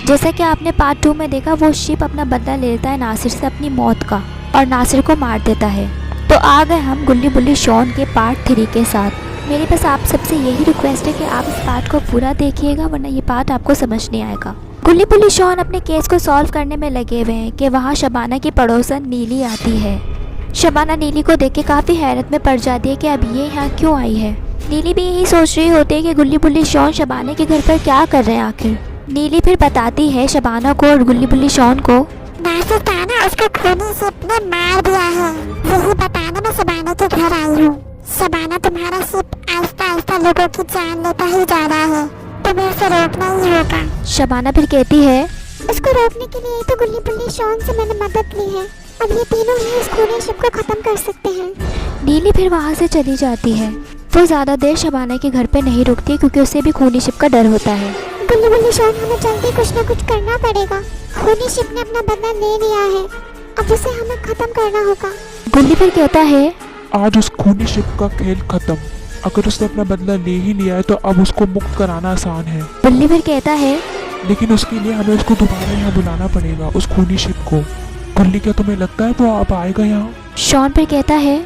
जैसा कि आपने पार्ट 2 में देखा, वो शिप अपना बदला ले लेता है नासिर से अपनी मौत का और नासिर को मार देता है। तो आ गए हम गुल्ली बुल्ली शॉन के पार्ट 3 के साथ। मेरी बस आप सबसे यही रिक्वेस्ट है कि आप इस पार्ट को पूरा देखिएगा, वरना ये पार्ट आपको समझ नहीं आएगा। गुल्ली बुल्ली शॉन अपने केस को सॉल्व करने में लगे हुए हैं कि वहाँ शबाना की पड़ोसन नीली आती है। शबाना नीली को देख के काफ़ी हैरत में पड़ जाती है कि अब ये यहाँ क्यों आई है। नीली भी यही सोच रही होती है कि गुल्ली बुल्ली शॉन शबाना के घर पर क्या कर रहे हैं आखिर। नीली फिर बताती है शबाना को और गुल्ली बुल्ली शॉन को, नासिर था ना, उसको खूनी शिप ने मार दिया है। यही बताने मैं शबाना के घर आई हूँ। शबाना, तुम्हारा शिप आहिस्ता आहिस्ता लोगों की जान लेता ही जा रहा है, तुम्हें उसे रोकना ही होगा। शबाना फिर कहती है, उसको रोकने के लिए तो गुल्ली बुल्ली शॉन से मैंने मदद ली है। अब ये तीनों ही इस खूनी शिप को खत्म कर सकते हैं। नीली फिर वहाँ से चली जाती है। वो ज़्यादा देर शबाना के घर पे नहीं रुकती क्योंकि उसे भी खूनी शिप का डर होता है। गुल्ली बुल्ली शॉन, हमें जल्दी कुछ न कुछ करना पड़ेगा। खूनी शिप ने अपना बदला ले लिया है, अब उसे हमें खत्म करना होगा। गुल्ली फिर कहता है, आज उस खूनी शिप का खेल खत्म। अगर उसने अपना बदला ले ही लिया है तो अब उसको मुक्त कराना आसान है, गुल्ली फिर कहता है, लेकिन उसके लिए हमें उसको दोबारा यहाँ बुलाना पड़ेगा, उस खूनी शिप को। गुल्ली, क्या तुम्हें लगता है वो अब आएगा यहाँ? शॉन फिर कहता है,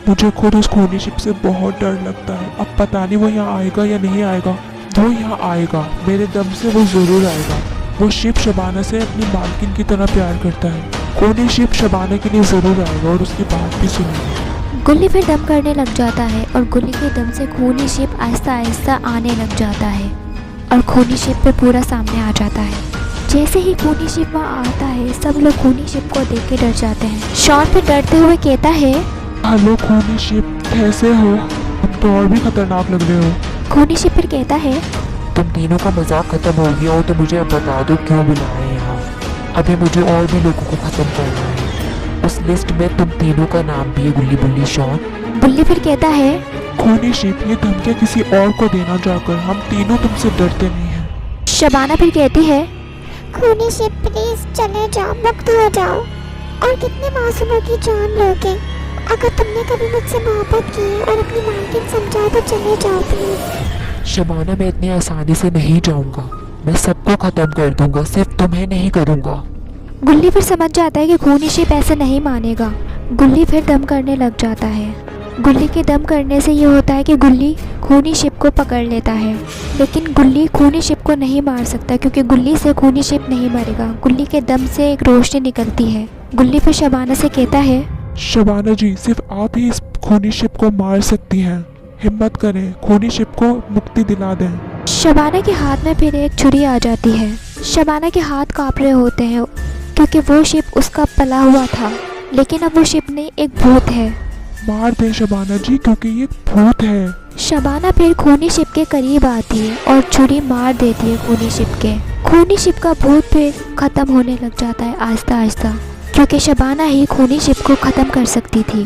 मुझे खुद उस खूनी शिप से बहुत डर लगता है। अब पता नहीं वो यहाँ आएगा या नहीं आएगा। वो यहाँ आएगा, मेरे दम से वो जरूर आएगा। वो शिप शबाना से अपनी मालकिन की तरह प्यार करता है। खूनी शिप शबाना के लिए जरूर आएगा और उसकी बात भी सुनेगा। गुल्ली फिर दम करने लग जाता है और गुल्ली के दम से खूनी शिप आहिस्ता आहिस्ता आने लग जाता है और खूनी शिप पे पूरा सामने आ जाता है। जैसे ही खूनी शिप वहाँ आता है, सब लोग खूनी शिप को देख के डर जाते हैं। शॉन फिर डरते हुए कहता है, हेलो खूनी शिप, कैसे हो? तुम तो और भी खतरनाक लग रहे हो। खूनी शिप फिर कहता है, तुम तीनों का मजाक खत्म हो गया हो तो मुझे अब बता दो क्यों बुलाए हैं यहाँ। अभी मुझे और भी लोगों को खत्म करना है। उस लिस्ट में तुम तीनों का नाम भी है, गुल्ली बुल्ली शॉन। गुल्ली फिर कहता है, खूनी शिप, ये धमकियाँ किसी और को देना जाकर हम तीनों तुमसे डरते नहीं हैं। शबाना फिर कहती है, खूनी शिप प्लीज चले जाओ, मुक्त हो जाओ। और कितने मासूमों की जान लोगे। अगर तुमने कभी मुझसे मोहब्बत की है और अपनी मालकिन समझा तो चले जाओ प्लीज। शबाना, मैं इतनी आसानी से नहीं जाऊंगा। मैं सबको खत्म कर दूंगा, सिर्फ तुम्हें नहीं करूंगा। गुल्ली फिर समझ जाता है कि खूनी शिप ऐसे नहीं मानेगा। गुल्ली फिर दम करने लग जाता है। गुल्ली के दम करने से ये होता है कि गुल्ली खूनी शिप को पकड़ लेता है, लेकिन गुल्ली खूनी शिप को नहीं मार सकता क्योंकि गुल्ली से खूनी शिप नहीं मरेगा। गुल्ली के दम से एक रोशनी निकलती है। गुल्ली फिर शबाना से कहता है, शबाना जी, सिर्फ आप ही इस खूनी शिप को मार सकती हैं। हिम्मत करें, खूनी शिप को मुक्ति दिला दें। शबाना के हाथ में फिर एक छुरी आ जाती है। शबाना के हाथ कांप रहे होते हैं क्योंकि वो शिप उसका पला हुआ था, लेकिन अब वो शिप नहीं, एक भूत है। मार दें शबाना जी, क्योंकि ये भूत है। शबाना फिर खूनी शिप के करीब आती है और छुरी मार देती है खूनी शिप के। खूनी शिप का भूत फिर खत्म होने लग जाता है आहिस्ता आहिस्ता, क्योंकि शबाना ही खूनी शिप को खत्म कर सकती थी,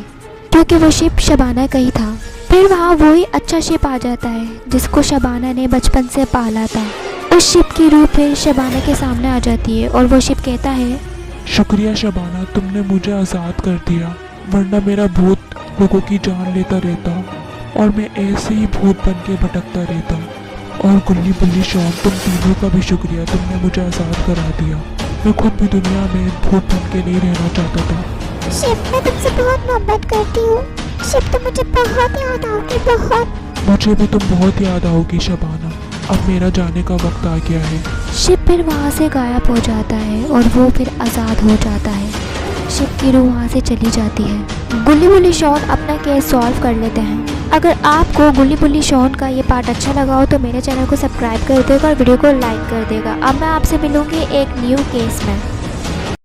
क्योंकि वो शिप शबाना का ही था। फिर वहाँ वही अच्छा शिप आ जाता है जिसको शबाना ने बचपन से पाला था। उस शिप की रूह फिर शबाना के सामने आ जाती है और वो शिप कहता है, शुक्रिया शबाना, तुमने मुझे आज़ाद कर दिया, वरना मेरा भूत लोगों की जान लेता रहता और मैं ऐसे ही भूत बन के भटकता रहता। और गुल्ली बुल्ली शॉन, तुम तीनों का भी शुक्रिया, तुमने मुझे आज़ाद करा दिया। मैं खुद भी दुनिया में भूत बन के नहीं रहना चाहता था। शिप, मैं तुमसे बहुत मोहब्बत करती हूँ। शिप, तुम मुझे बहुत याद आओगी, बहुत। मुझे भी तुम बहुत याद आओगी शबाना। अब मेरा जाने का वक्त आ गया है। शिप फिर वहाँ से गायब हो जाता है और वो फिर आज़ाद हो जाता है। शिप की रूह वहाँ से चली जाती है। गुल्ली बुल्ली शॉन अपना केस सॉल्व कर लेते हैं। अगर आपको गुल्ली बुल्ली शॉन का ये पार्ट अच्छा लगा हो तो मेरे चैनल को सब्सक्राइब कर देगा और वीडियो को लाइक कर देगा। अब मैं आपसे मिलूँगी एक न्यू केस में।